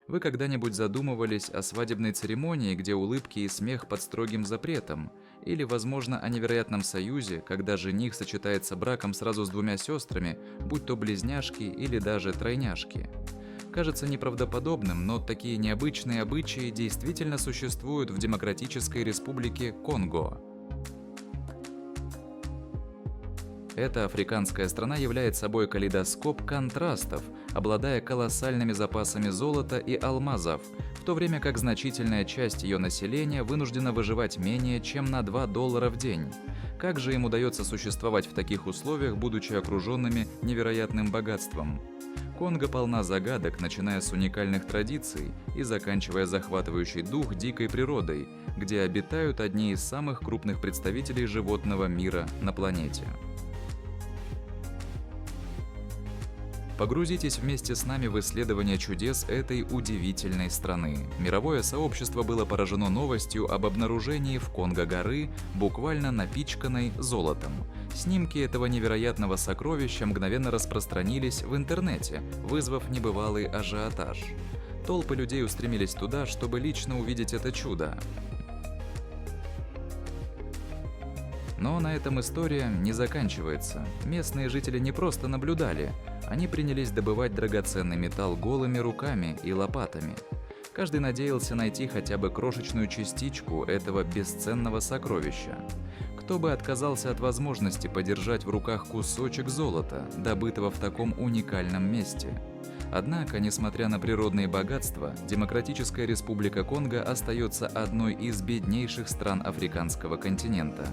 Вы когда-нибудь задумывались о свадебной церемонии, где улыбки и смех под строгим запретом? Или, возможно, о невероятном союзе, когда жених сочетается браком сразу с двумя сестрами, будь то близняшки или даже тройняшки? Кажется неправдоподобным, но такие необычные обычаи действительно существуют в Демократической Республике Конго. Эта африканская страна является собой калейдоскоп контрастов, обладая колоссальными запасами золота и алмазов, в то время как значительная часть ее населения вынуждена выживать менее чем на $2 в день. Как же им удается существовать в таких условиях, будучи окруженными невероятным богатством? Конго полна загадок, начиная с уникальных традиций и заканчивая захватывающий дух дикой природой, где обитают одни из самых крупных представителей животного мира на планете. Погрузитесь вместе с нами в исследование чудес этой удивительной страны. Мировое сообщество было поражено новостью об обнаружении в Конго горы, буквально напичканной золотом. Снимки этого невероятного сокровища мгновенно распространились в интернете, вызвав небывалый ажиотаж. Толпы людей устремились туда, чтобы лично увидеть это чудо. Но на этом история не заканчивается. Местные жители не просто наблюдали, они принялись добывать драгоценный металл голыми руками и лопатами. Каждый надеялся найти хотя бы крошечную частичку этого бесценного сокровища. Кто бы отказался от возможности подержать в руках кусочек золота, добытого в таком уникальном месте? Однако, несмотря на природные богатства, Демократическая Республика Конго остается одной из беднейших стран африканского континента.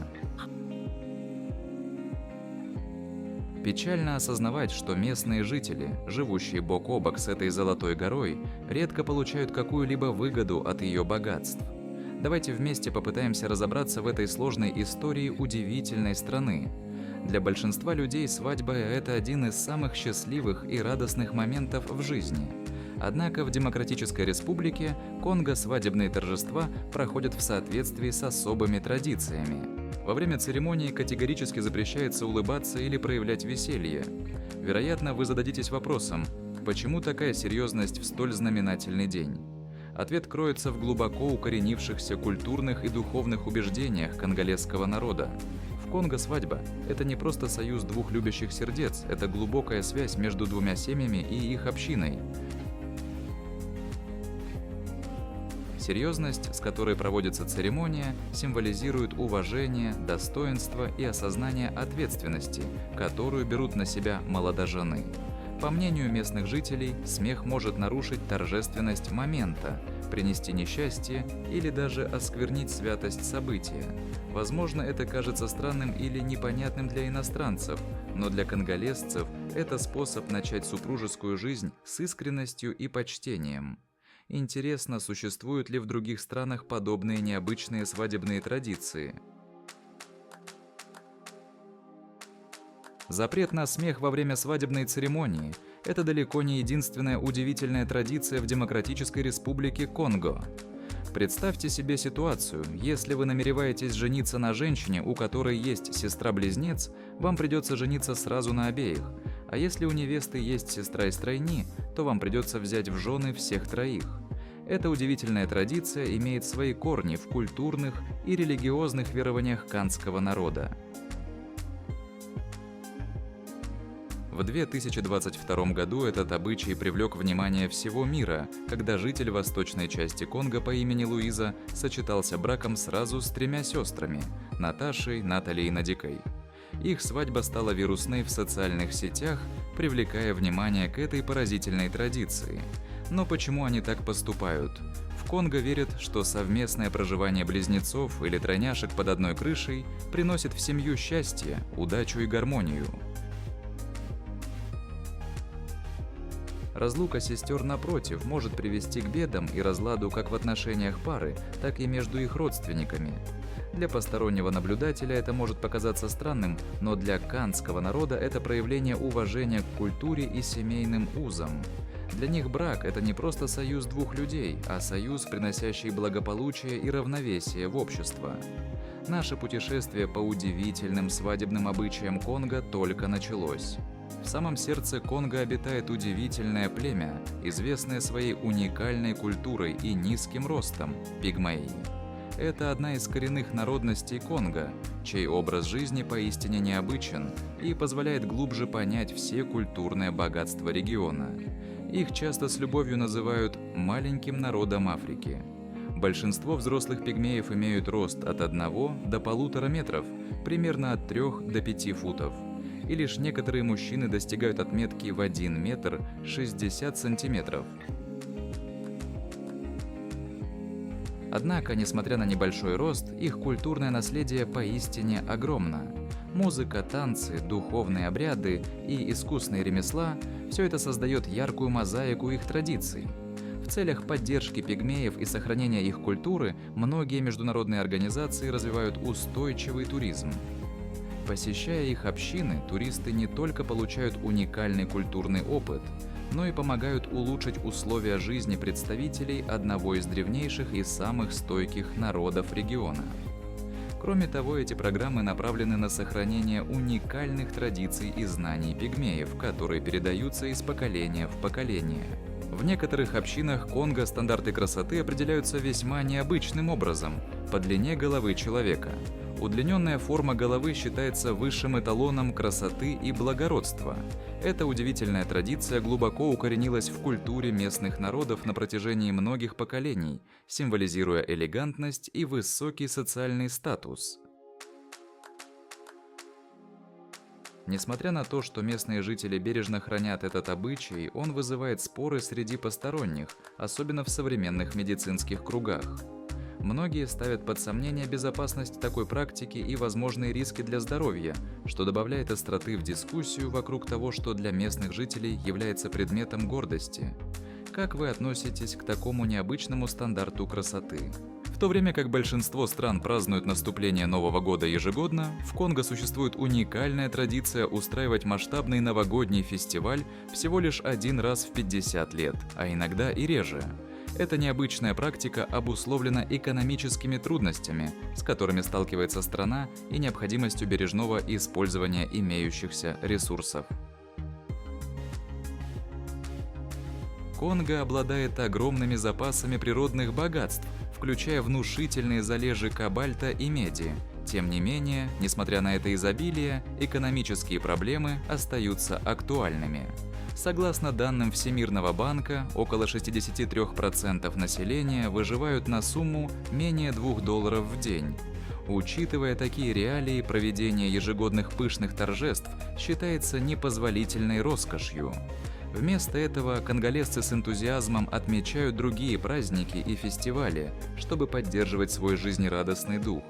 Печально осознавать, что местные жители, живущие бок о бок с этой золотой горой, редко получают какую-либо выгоду от ее богатств. Давайте вместе попытаемся разобраться в этой сложной истории удивительной страны. Для большинства людей свадьба – это один из самых счастливых и радостных моментов в жизни. Однако в Демократической Республике Конго свадебные торжества проходят в соответствии с особыми традициями. Во время церемонии категорически запрещается улыбаться или проявлять веселье. Вероятно, вы зададитесь вопросом, почему такая серьезность в столь знаменательный день? Ответ кроется в глубоко укоренившихся культурных и духовных убеждениях конголезского народа. В Конго свадьба – это не просто союз двух любящих сердец, это глубокая связь между двумя семьями и их общиной. Серьезность, с которой проводится церемония, символизирует уважение, достоинство и осознание ответственности, которую берут на себя молодожены. По мнению местных жителей, смех может нарушить торжественность момента, принести несчастье или даже осквернить святость события. Возможно, это кажется странным или непонятным для иностранцев, но для конголезцев это способ начать супружескую жизнь с искренностью и почтением. Интересно, существуют ли в других странах подобные необычные свадебные традиции? Запрет на смех во время свадебной церемонии – это далеко не единственная удивительная традиция в Демократической Республике Конго. Представьте себе ситуацию, если вы намереваетесь жениться на женщине, у которой есть сестра-близнец, вам придется жениться сразу на обеих, а если у невесты есть сестра из тройни, то вам придется взять в жены всех троих. Эта удивительная традиция имеет свои корни в культурных и религиозных верованиях канского народа. В 2022 году этот обычай привлек внимание всего мира, когда житель восточной части Конго по имени Луиза сочетался браком сразу с 3 сестрами – Наташей, Натали и Надикой. Их свадьба стала вирусной в социальных сетях, привлекая внимание к этой поразительной традиции. Но почему они так поступают? В Конго верят, что совместное проживание близнецов или тройняшек под одной крышей приносит в семью счастье, удачу и гармонию. Разлука сестер, напротив, может привести к бедам и разладу как в отношениях пары, так и между их родственниками. Для постороннего наблюдателя это может показаться странным, но для канского народа это проявление уважения к культуре и семейным узам. Для них брак – это не просто союз двух людей, а союз, приносящий благополучие и равновесие в общество. Наше путешествие по удивительным свадебным обычаям Конго только началось. В самом сердце Конго обитает удивительное племя, известное своей уникальной культурой и низким ростом – пигмеи. Это одна из коренных народностей Конго, чей образ жизни поистине необычен и позволяет глубже понять все культурные богатства региона. Их часто с любовью называют «маленьким народом Африки». Большинство взрослых пигмеев имеют рост от 1 до 1,5 метров, примерно от 3 до 5 футов. И лишь некоторые мужчины достигают отметки в 1 метр 60 сантиметров. Однако, несмотря на небольшой рост, их культурное наследие поистине огромно. Музыка, танцы, духовные обряды и искусные ремесла – все это создает яркую мозаику их традиций. В целях поддержки пигмеев и сохранения их культуры многие международные организации развивают устойчивый туризм. Посещая их общины, туристы не только получают уникальный культурный опыт, но и помогают улучшить условия жизни представителей одного из древнейших и самых стойких народов региона. Кроме того, эти программы направлены на сохранение уникальных традиций и знаний пигмеев, которые передаются из поколения в поколение. В некоторых общинах Конго стандарты красоты определяются весьма необычным образом – по длине головы человека. Удлиненная форма головы считается высшим эталоном красоты и благородства. Эта удивительная традиция глубоко укоренилась в культуре местных народов на протяжении многих поколений, символизируя элегантность и высокий социальный статус. Несмотря на то, что местные жители бережно хранят этот обычай, он вызывает споры среди посторонних, особенно в современных медицинских кругах. Многие ставят под сомнение безопасность такой практики и возможные риски для здоровья, что добавляет остроты в дискуссию вокруг того, что для местных жителей является предметом гордости. Как вы относитесь к такому необычному стандарту красоты? В то время как большинство стран празднуют наступление Нового года ежегодно, в Конго существует уникальная традиция устраивать масштабный новогодний фестиваль всего лишь 1 раз в 50 лет, а иногда и реже. Эта необычная практика обусловлена экономическими трудностями, с которыми сталкивается страна, и необходимостью бережного использования имеющихся ресурсов. Конго обладает огромными запасами природных богатств, включая внушительные залежи кобальта и меди. Тем не менее, несмотря на это изобилие, экономические проблемы остаются актуальными. Согласно данным Всемирного банка, около 63% населения выживают на сумму менее $2 в день. Учитывая такие реалии, проведение ежегодных пышных торжеств считается непозволительной роскошью. Вместо этого конголезцы с энтузиазмом отмечают другие праздники и фестивали, чтобы поддерживать свой жизнерадостный дух.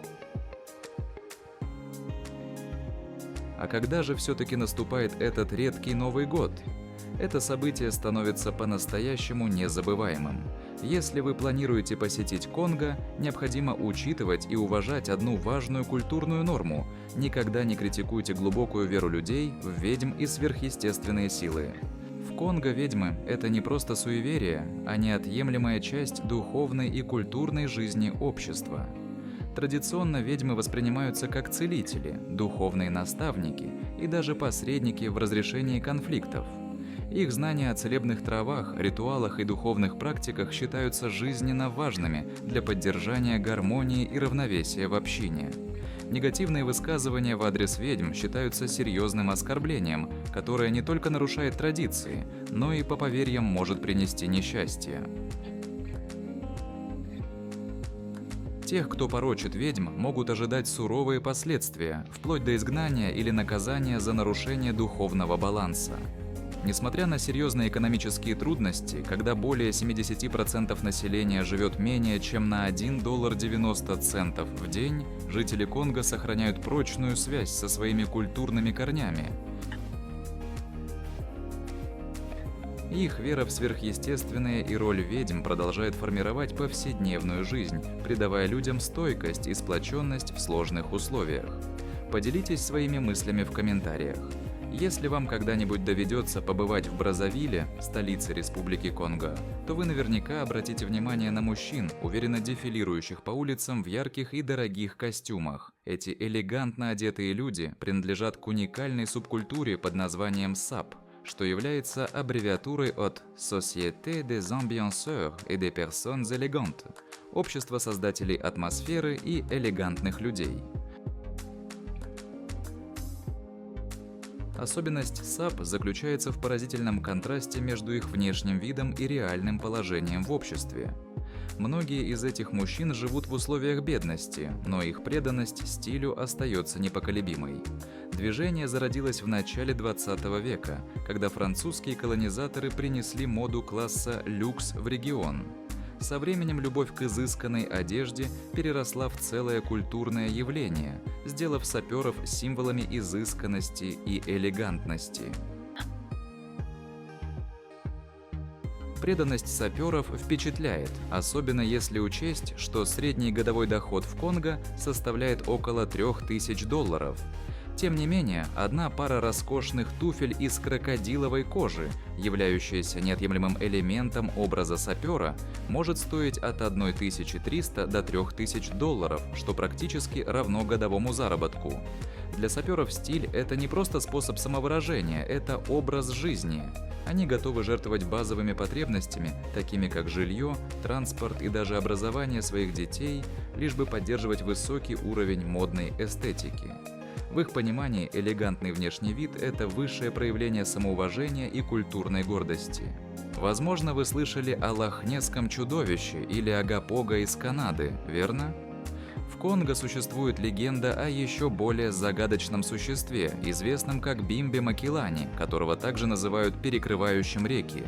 А когда же все-таки наступает этот редкий Новый год? Это событие становится по-настоящему незабываемым. Если вы планируете посетить Конго, необходимо учитывать и уважать одну важную культурную норму – никогда не критикуйте глубокую веру людей в ведьм и сверхъестественные силы. В Конго ведьмы – это не просто суеверие, а неотъемлемая часть духовной и культурной жизни общества. Традиционно ведьмы воспринимаются как целители, духовные наставники и даже посредники в разрешении конфликтов. Их знания о целебных травах, ритуалах и духовных практиках считаются жизненно важными для поддержания гармонии и равновесия в общине. Негативные высказывания в адрес ведьм считаются серьезным оскорблением, которое не только нарушает традиции, но и по поверьям может принести несчастье. Тех, кто порочит ведьм, могут ожидать суровые последствия, вплоть до изгнания или наказания за нарушение духовного баланса. Несмотря на серьезные экономические трудности, когда более 70% населения живет менее чем на $1.90 в день, жители Конго сохраняют прочную связь со своими культурными корнями. Их вера в сверхъестественное и роль ведьм продолжает формировать повседневную жизнь, придавая людям стойкость и сплоченность в сложных условиях. Поделитесь своими мыслями в комментариях. Если вам когда-нибудь доведется побывать в Браззавиле, столице Республики Конго, то вы наверняка обратите внимание на мужчин, уверенно дефилирующих по улицам в ярких и дорогих костюмах. Эти элегантно одетые люди принадлежат к уникальной субкультуре под названием САП, что является аббревиатурой от Société des ambianceurs et des personnes élégantes – общество создателей атмосферы и элегантных людей. Особенность САП заключается в поразительном контрасте между их внешним видом и реальным положением в обществе. Многие из этих мужчин живут в условиях бедности, но их преданность стилю остается непоколебимой. Движение зародилось в начале 20 века, когда французские колонизаторы принесли моду класса люкс в регион. Со временем любовь к изысканной одежде переросла в целое культурное явление, сделав саперов символами изысканности и элегантности. Преданность саперов впечатляет, особенно если учесть, что средний годовой доход в Конго составляет около $3000. Тем не менее, одна пара роскошных туфель из крокодиловой кожи, являющаяся неотъемлемым элементом образа сапера, может стоить от $1300 до $3000, что практически равно годовому заработку. Для саперов стиль – это не просто способ самовыражения, это образ жизни. Они готовы жертвовать базовыми потребностями, такими как жилье, транспорт и даже образование своих детей, лишь бы поддерживать высокий уровень модной эстетики. В их понимании элегантный внешний вид – это высшее проявление самоуважения и культурной гордости. Возможно, вы слышали о лохнесском чудовище или Агапога из Канады, верно? В Конго существует легенда о еще более загадочном существе, известном как Бимби Макилани, которого также называют перекрывающим реки.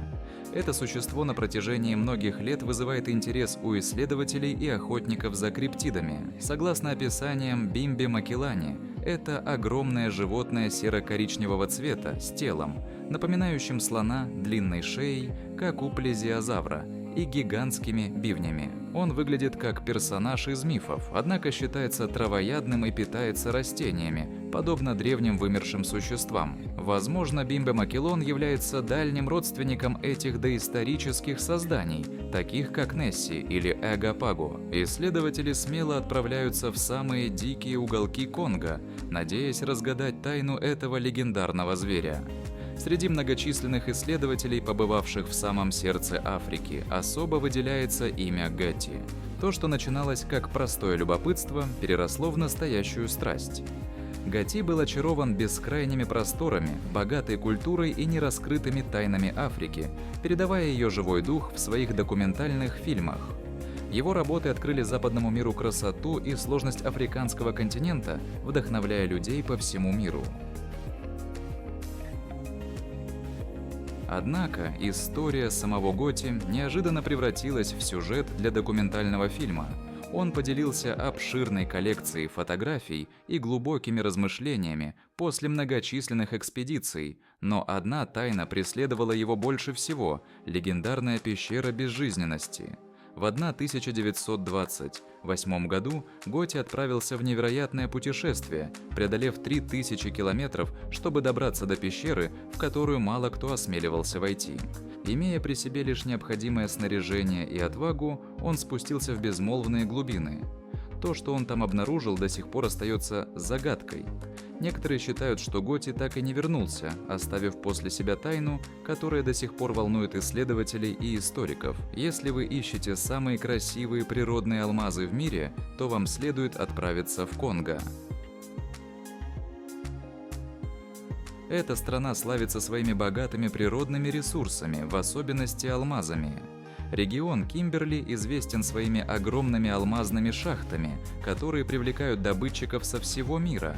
Это существо на протяжении многих лет вызывает интерес у исследователей и охотников за криптидами. Согласно описаниям, Бимби Макилани – это огромное животное серо-коричневого цвета с телом, напоминающим слона, длинной шеей, как у плезиозавра, и гигантскими бивнями. Он выглядит как персонаж из мифов, однако считается травоядным и питается растениями, подобно древним вымершим существам. Возможно, Бимби Макилон является дальним родственником этих доисторических созданий, таких как Несси или Эгопаго. Исследователи смело отправляются в самые дикие уголки Конго, надеясь разгадать тайну этого легендарного зверя. Среди многочисленных исследователей, побывавших в самом сердце Африки, особо выделяется имя Гетти. То, что начиналось как простое любопытство, переросло в настоящую страсть. Гетти был очарован бескрайними просторами, богатой культурой и нераскрытыми тайнами Африки, передавая ее живой дух в своих документальных фильмах. Его работы открыли западному миру красоту и сложность африканского континента, вдохновляя людей по всему миру. Однако история самого Готи неожиданно превратилась в сюжет для документального фильма. Он поделился обширной коллекцией фотографий и глубокими размышлениями после многочисленных экспедиций, но одна тайна преследовала его больше всего – легендарная пещера безжизненности. В 1928 году Готи отправился в невероятное путешествие, преодолев 3000 километров, чтобы добраться до пещеры, в которую мало кто осмеливался войти. Имея при себе лишь необходимое снаряжение и отвагу, он спустился в безмолвные глубины. То, что он там обнаружил, до сих пор остается загадкой. Некоторые считают, что Готи так и не вернулся, оставив после себя тайну, которая до сих пор волнует исследователей и историков. Если вы ищете самые красивые природные алмазы в мире, то вам следует отправиться в Конго. Эта страна славится своими богатыми природными ресурсами, в особенности алмазами. Регион Кимберли известен своими огромными алмазными шахтами, которые привлекают добытчиков со всего мира.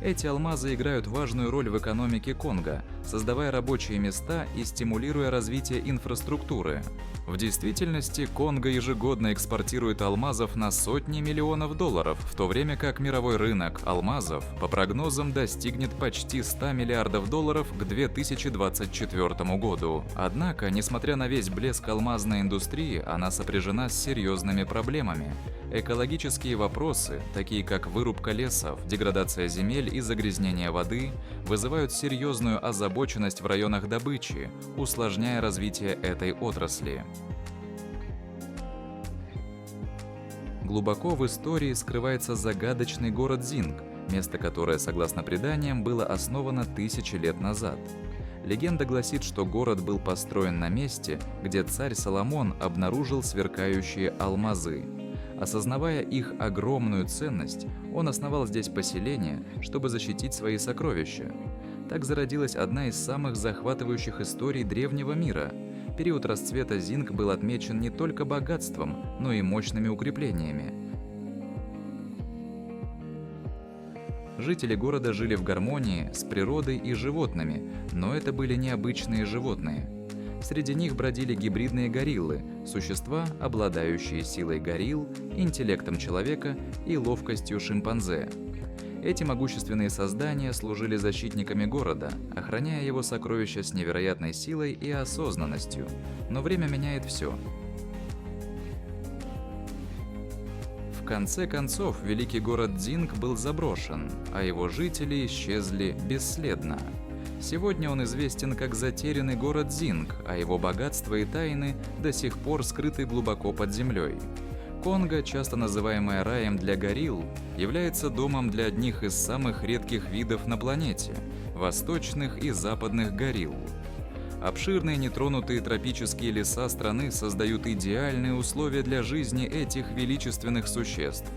Эти алмазы играют важную роль в экономике Конго, создавая рабочие места и стимулируя развитие инфраструктуры. В действительности, Конго ежегодно экспортирует алмазов на сотни миллионов долларов, в то время как мировой рынок алмазов, по прогнозам, достигнет почти 100 миллиардов долларов к 2024 году. Однако, несмотря на весь блеск алмазной индустрии, она сопряжена с серьезными проблемами. Экологические вопросы, такие как вырубка лесов, деградация земель пыль и загрязнение воды вызывают серьезную озабоченность в районах добычи, усложняя развитие этой отрасли. Глубоко в истории скрывается загадочный город Зинг, место которое, согласно преданиям, было основано тысячи лет назад. Легенда гласит, что город был построен на месте, где царь Соломон обнаружил сверкающие алмазы. Осознавая их огромную ценность, он основал здесь поселение, чтобы защитить свои сокровища. Так зародилась одна из самых захватывающих историй древнего мира. Период расцвета Зинг был отмечен не только богатством, но и мощными укреплениями. Жители города жили в гармонии с природой и животными, но это были необычные животные. Среди них бродили гибридные гориллы, существа, обладающие силой горилл, интеллектом человека и ловкостью шимпанзе. Эти могущественные создания служили защитниками города, охраняя его сокровища с невероятной силой и осознанностью. Но время меняет все. В конце концов, великий город Зинг был заброшен, а его жители исчезли бесследно. Сегодня он известен как затерянный город Зинг, а его богатства и тайны до сих пор скрыты глубоко под землей. Конго, часто называемая раем для горилл, является домом для одних из самых редких видов на планете – восточных и западных горилл. Обширные нетронутые тропические леса страны создают идеальные условия для жизни этих величественных существ.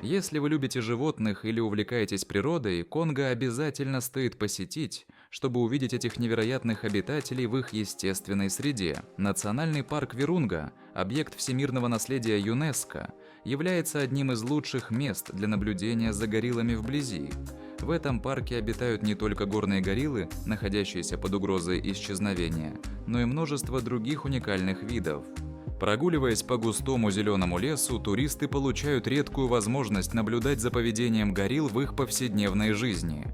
Если вы любите животных или увлекаетесь природой, Конго обязательно стоит посетить, чтобы увидеть этих невероятных обитателей в их естественной среде. Национальный парк Вирунга, объект всемирного наследия ЮНЕСКО, является одним из лучших мест для наблюдения за гориллами вблизи. В этом парке обитают не только горные гориллы, находящиеся под угрозой исчезновения, но и множество других уникальных видов. Прогуливаясь по густому зеленому лесу, туристы получают редкую возможность наблюдать за поведением горилл в их повседневной жизни.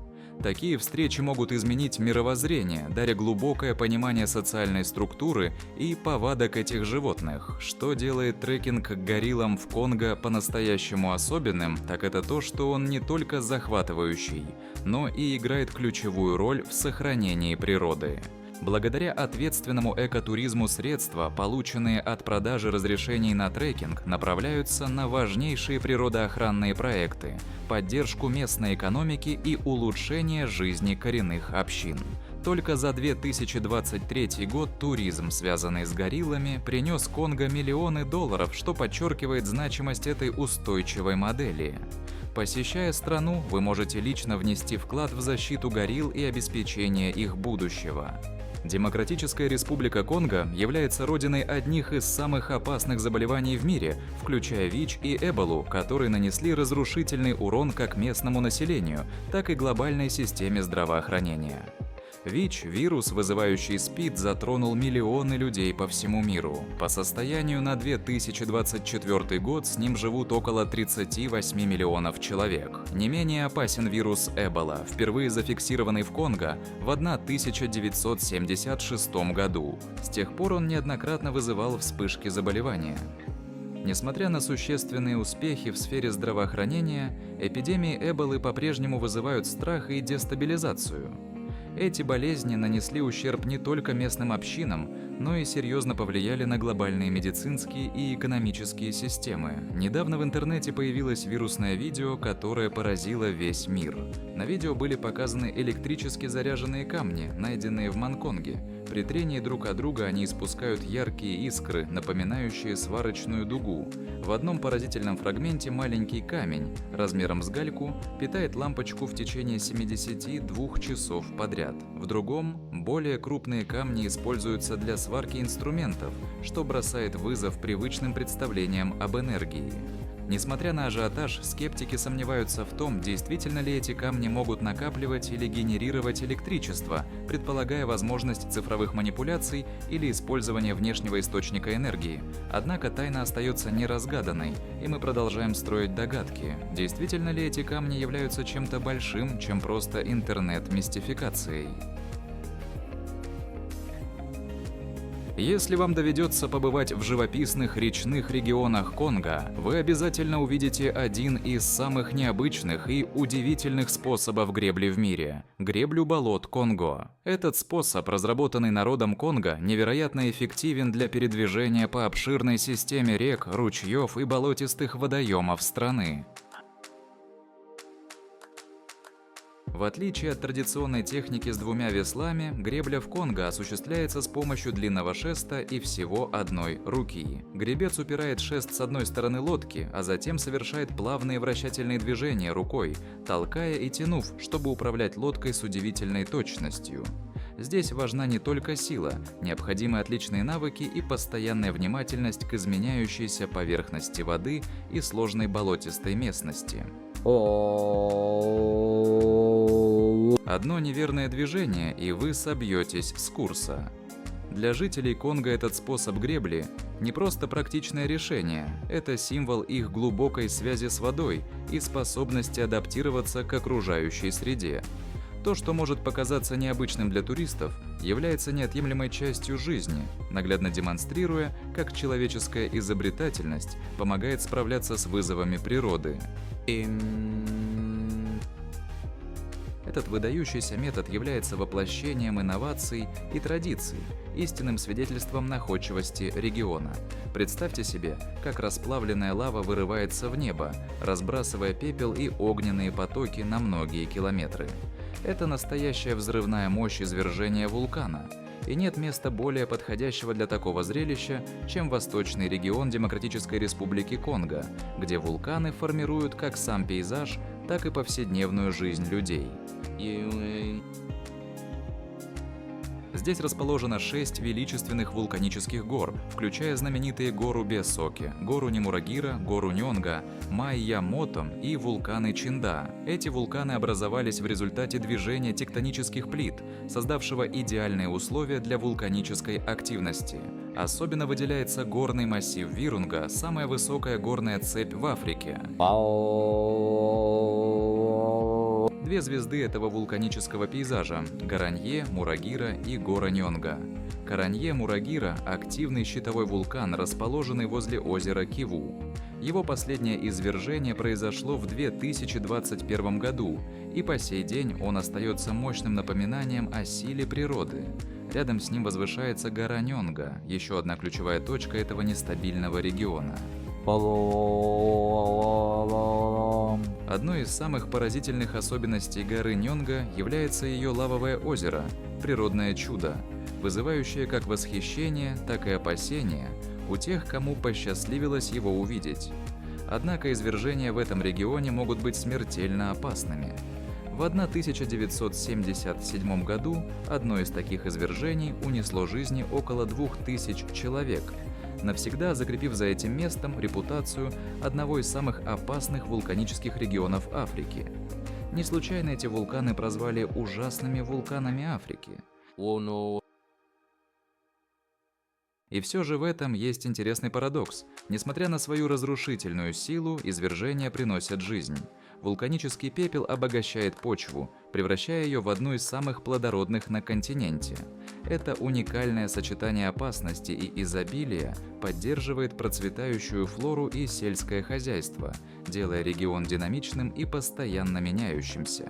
Такие встречи могут изменить мировоззрение, даря глубокое понимание социальной структуры и повадок этих животных. Что делает трекинг к гориллам в Конго по-настоящему особенным, так это то, что он не только захватывающий, но и играет ключевую роль в сохранении природы. Благодаря ответственному экотуризму средства, полученные от продажи разрешений на трекинг, направляются на важнейшие природоохранные проекты, поддержку местной экономики и улучшение жизни коренных общин. Только за 2023 год туризм, связанный с гориллами, принес Конго миллионы долларов, что подчеркивает значимость этой устойчивой модели. Посещая страну, вы можете лично внести вклад в защиту горилл и обеспечение их будущего. Демократическая Республика Конго является родиной одних из самых опасных заболеваний в мире, включая ВИЧ и Эболу, которые нанесли разрушительный урон как местному населению, так и глобальной системе здравоохранения. ВИЧ, вирус, вызывающий СПИД, затронул миллионы людей по всему миру. По состоянию на 2024 год с ним живут около 38 миллионов человек. Не менее опасен вирус Эбола, впервые зафиксированный в Конго в 1976 году. С тех пор он неоднократно вызывал вспышки заболевания. Несмотря на существенные успехи в сфере здравоохранения, эпидемии Эболы по-прежнему вызывают страх и дестабилизацию. Эти болезни нанесли ущерб не только местным общинам, но и серьезно повлияли на глобальные медицинские и экономические системы. Недавно в интернете появилось вирусное видео, которое поразило весь мир. На видео были показаны электрически заряженные камни, найденные в Манконге. При трении друг от друга они испускают яркие искры, напоминающие сварочную дугу. В одном поразительном фрагменте маленький камень, размером с гальку, питает лампочку в течение 72 часов подряд. В другом, более крупные камни используются для сварки инструментов, что бросает вызов привычным представлениям об энергии. Несмотря на ажиотаж, скептики сомневаются в том, действительно ли эти камни могут накапливать или генерировать электричество, предполагая возможность цифровых манипуляций или использования внешнего источника энергии. Однако тайна остается неразгаданной, и мы продолжаем строить догадки. Действительно ли эти камни являются чем-то большим, чем просто интернет-мистификацией? Если вам доведется побывать в живописных речных регионах Конго, вы обязательно увидите один из самых необычных и удивительных способов гребли в мире – греблю болот Конго. Этот способ, разработанный народом Конго, невероятно эффективен для передвижения по обширной системе рек, ручьев и болотистых водоемов страны. В отличие от традиционной техники с двумя веслами, гребля в Конго осуществляется с помощью длинного шеста и всего одной руки. Гребец упирает шест с одной стороны лодки, а затем совершает плавные вращательные движения рукой, толкая и тянув, чтобы управлять лодкой с удивительной точностью. Здесь важна не только сила, необходимы отличные навыки и постоянная внимательность к изменяющейся поверхности воды и сложной болотистой местности. Одно неверное движение, и вы собьетесь с курса. Для жителей Конго этот способ гребли не просто практичное решение, это символ их глубокой связи с водой и способности адаптироваться к окружающей среде. То, что может показаться необычным для туристов, является неотъемлемой частью жизни, наглядно демонстрируя, как человеческая изобретательность помогает справляться с вызовами природы. Этот выдающийся метод является воплощением инноваций и традиций, истинным свидетельством находчивости региона. Представьте себе, как расплавленная лава вырывается в небо, разбрасывая пепел и огненные потоки на многие километры. Это настоящая взрывная мощь извержения вулкана, и нет места более подходящего для такого зрелища, чем восточный регион Демократической Республики Конго, где вулканы формируют как сам пейзаж, так и повседневную жизнь людей. Здесь расположено 6 величественных вулканических гор, включая знаменитые гору Бесоки, гору Немурагира, гору Нёнга, Майя-Мотом и вулканы Чинда. Эти вулканы образовались в результате движения тектонических плит, создавшего идеальные условия для вулканической активности. Особенно выделяется горный массив Вирунга, самая высокая горная цепь в Африке. Две звезды этого вулканического пейзажа – Гаранье, Мурагира и гора Нёнга. Гаранье-Мурагира – активный щитовой вулкан, расположенный возле озера Киву. Его последнее извержение произошло в 2021 году, и по сей день он остается мощным напоминанием о силе природы. Рядом с ним возвышается гора Нёнга, еще одна ключевая точка этого нестабильного региона. Одной из самых поразительных особенностей горы Нёнга является ее лавовое озеро, природное чудо, вызывающее как восхищение, так и опасения у тех, кому посчастливилось его увидеть. Однако извержения в этом регионе могут быть смертельно опасными. В 1977 году одно из таких извержений унесло жизни около 2000 человек, навсегда закрепив за этим местом репутацию одного из самых опасных вулканических регионов Африки. Не случайно эти вулканы прозвали ужасными вулканами Африки. И все же в этом есть интересный парадокс. Несмотря на свою разрушительную силу, извержения приносят жизнь. Вулканический пепел обогащает почву, превращая ее в одну из самых плодородных на континенте. Это уникальное сочетание опасности и изобилия поддерживает процветающую флору и сельское хозяйство, делая регион динамичным и постоянно меняющимся.